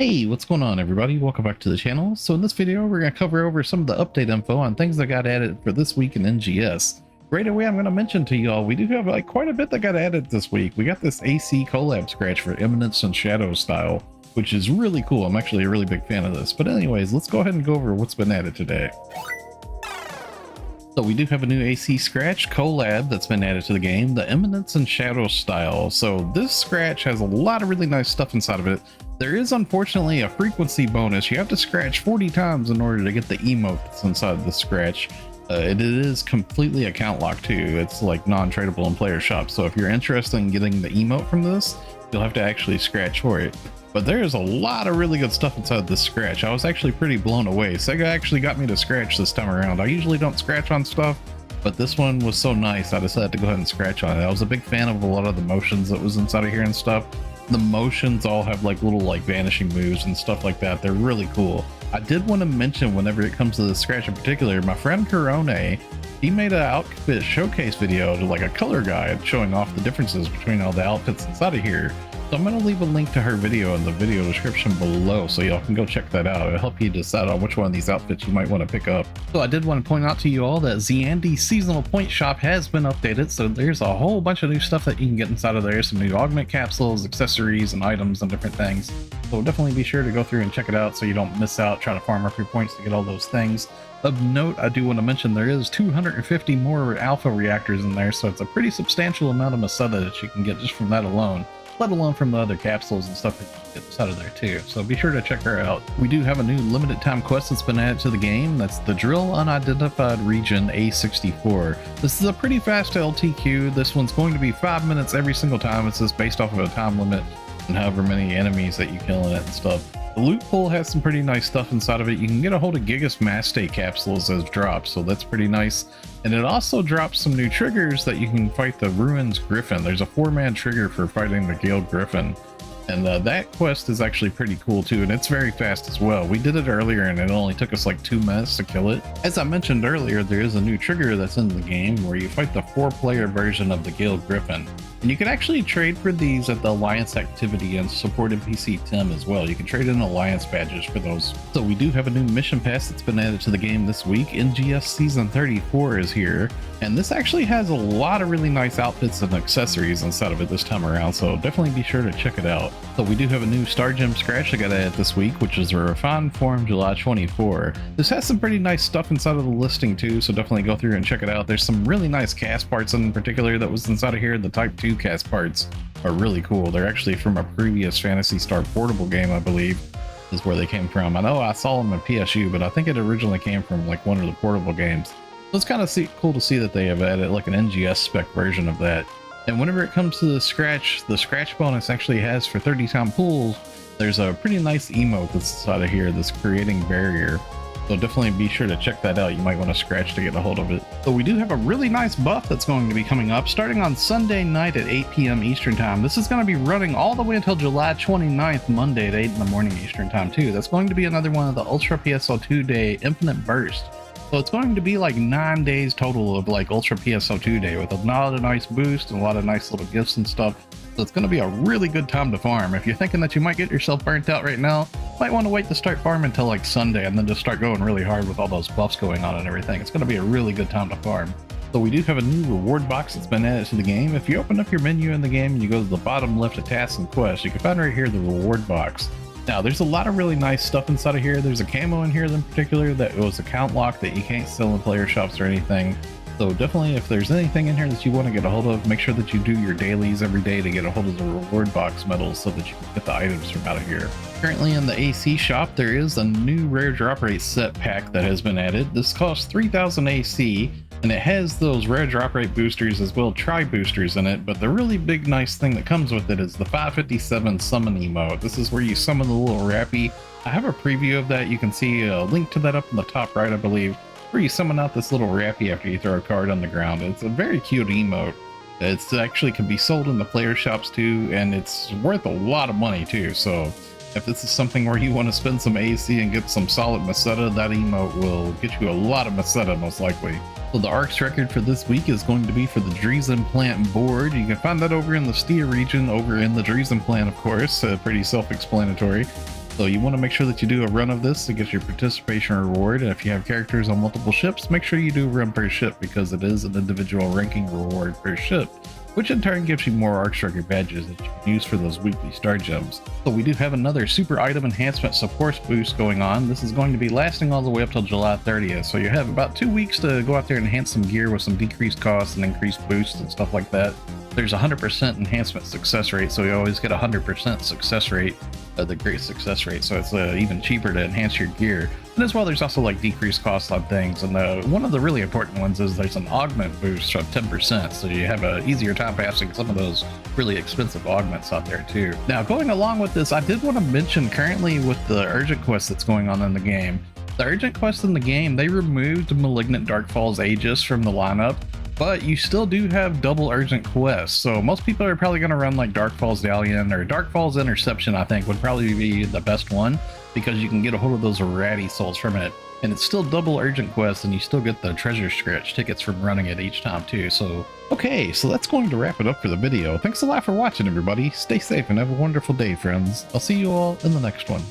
Hey, what's going on everybody? Welcome back to the channel. So in this video, we're going to cover over some of the update info on things that got added for this week in NGS. Right away, I'm going to mention to y'all, we do have like quite a bit that got added this week. We got this AC Colab scratch for Eminence and Shadow style, which is really cool. I'm actually a really big fan of this. But anyways, let's go ahead and go over what's been added today. So we do have a new AC scratch collab that's been added to the game, the Eminence and Shadow style. So this scratch has a lot of really nice stuff inside of it. There is unfortunately a frequency bonus. You have to scratch 40 times in order to get the emote that's inside the scratch. It is completely account locked too. It's like non-tradable in player shops. So if you're interested in getting the emote from this, you'll have to actually scratch for it. But there's a lot of really good stuff inside this scratch. I was actually pretty blown away. SEGA actually got me to scratch this time around. I usually don't scratch on stuff, but this one was so nice I decided to go ahead and scratch on it. I was a big fan of a lot of the motions that was inside of here and stuff. The motions all have like little like vanishing moves and stuff like that. They're really cool. I did want to mention, whenever it comes to the scratch in particular, my friend Ruine, he made an outfit showcase video to like a color guide showing off the differences between all the outfits inside of here. So I'm going to leave a link to her video in the video description below so y'all can go check that out. It'll help you decide on which one of these outfits you might want to pick up. So I did want to point out to you all that Zandy's seasonal point shop has been updated. So there's a whole bunch of new stuff that you can get inside of there. Some new augment capsules, accessories, and items and different things. So definitely be sure to go through and check it out so you don't miss out trying to farm up your points to get all those things. Of note, I do want to mention there is 250 more alpha reactors in there. So it's a pretty substantial amount of Masada that you can get just from that alone, let alone from the other capsules and stuff that you can get inside of there too. So be sure to check her out. We do have a new limited time quest that's been added to the game. That's the Drill Unidentified Region A64. This is a pretty fast LTQ. This one's going to be 5 minutes every single time. It's just based off of a time limit and however many enemies that you kill in it and stuff. The loot pool has some pretty nice stuff inside of it. You can get a hold of Gigas Mass State capsules as drops, so that's pretty nice. And it also drops some new triggers that you can fight the Ruine's Gryphon. There's a 4-man trigger for fighting the Gale Gryphon. And that quest is actually pretty cool too, and it's very fast as well. We did it earlier and it only took us like 2 minutes to kill it. As I mentioned earlier, there is a new trigger that's in the game where you fight the 4-player version of the Gale Gryphon. And you can actually trade for these at the Alliance activity and support NPC Tim as well. You can trade in Alliance badges for those. So we do have a new mission pass that's been added to the game this week. NGS Season 34 is here. And this actually has a lot of really nice outfits and accessories inside of it this time around. So definitely be sure to check it out. So we do have a new Star Gem scratch that got added this week, which is a refined form July 24. This has some pretty nice stuff inside of the listing too. So definitely go through and check it out. There's some really nice cast parts in particular that was inside of here. The Type 2 cast parts are really cool. They're actually from a previous Phantasy Star portable game, I believe is where they came from. I know I saw them in PSU, but I think it originally came from like one of the portable games. So it's kind of cool to see that they have added like an NGS spec version of that. And whenever it comes to the scratch bonus actually has for 30-time pulls, there's a pretty nice emote that's inside of here that's creating barrier. So definitely be sure to check that out. You might want to scratch to get a hold of it. So we do have a really nice buff that's going to be coming up starting on Sunday night at 8 p.m. Eastern time. This is going to be running all the way until July 29th, Monday at 8 in the morning Eastern time too. That's going to be another one of the Ultra PSO2 Day Infinite Burst. So it's going to be like 9 days total of like Ultra PSO2 Day with a lot of nice boosts and a lot of nice little gifts and stuff. So it's going to be a really good time to farm. If you're thinking that you might get yourself burnt out right now, might want to wait to start farming until like Sunday and then just start going really hard with all those buffs going on and everything. It's going to be a really good time to farm. So we do have a new reward box that's been added to the game. If you open up your menu in the game and you go to the bottom left of tasks and quests, you can find right here the reward box. Now there's a lot of really nice stuff inside of here. There's a camo in here in particular that was account locked that you can't sell in player shops or anything. So definitely if there's anything in here that you want to get a hold of, make sure that you do your dailies every day to get a hold of the reward box medals so that you can get the items from out of here. Currently in the AC shop, there is a new rare drop rate set pack that has been added. This costs 3000 AC and it has those rare drop rate boosters as well, tri boosters in it. But the really big nice thing that comes with it is the 557 summon emote. This is where you summon the little rappy. I have a preview of that. You can see a link to that up in the top right, I believe, where you summon out this little rappy after you throw a card on the ground. It's a very cute emote. It's actually can be sold in the player shops too, and it's worth a lot of money too. So if this is something where you want to spend some AC and get some solid Masada, that emote will get you a lot of Masada most likely. So the Arks record for this week is going to be for the Dreisen plant board. You can find that over in the Stia region, over in the Dreisen plant, of course. Pretty self-explanatory. So you want to make sure that you do a run of this to get your participation reward. And if you have characters on multiple ships, make sure you do a run per ship because it is an individual ranking reward per ship, which in turn gives you more Ark Striker badges that you can use for those weekly star gems. So we do have another super item enhancement support boost going on. This is going to be lasting all the way up till July 30th. So you have about 2 weeks to go out there and enhance some gear with some decreased costs and increased boosts and stuff like that. There's a 100% enhancement success rate, so you always get a 100% success rate, the great success rate, so it's even cheaper to enhance your gear. And as well, there's also like decreased costs on things, and one of the really important ones is there's an augment boost of 10%, so you have an easier time passing some of those really expensive augments out there too. Now, going along with this, I did want to mention currently with the urgent quest that's going on in the game, the urgent quest in the game, they removed Malignant Darkfall's Aegis from the lineup, but you still do have double urgent quests. So most people are probably going to run like Darkfall's Dalian or Darkfall's Interception, I think would probably be the best one because you can get a hold of those ratty souls from it. And it's still double urgent quests and you still get the treasure scratch tickets from running it each time too. So, okay, so that's going to wrap it up for the video. Thanks a lot for watching, everybody. Stay safe and have a wonderful day, friends. I'll see you all in the next one.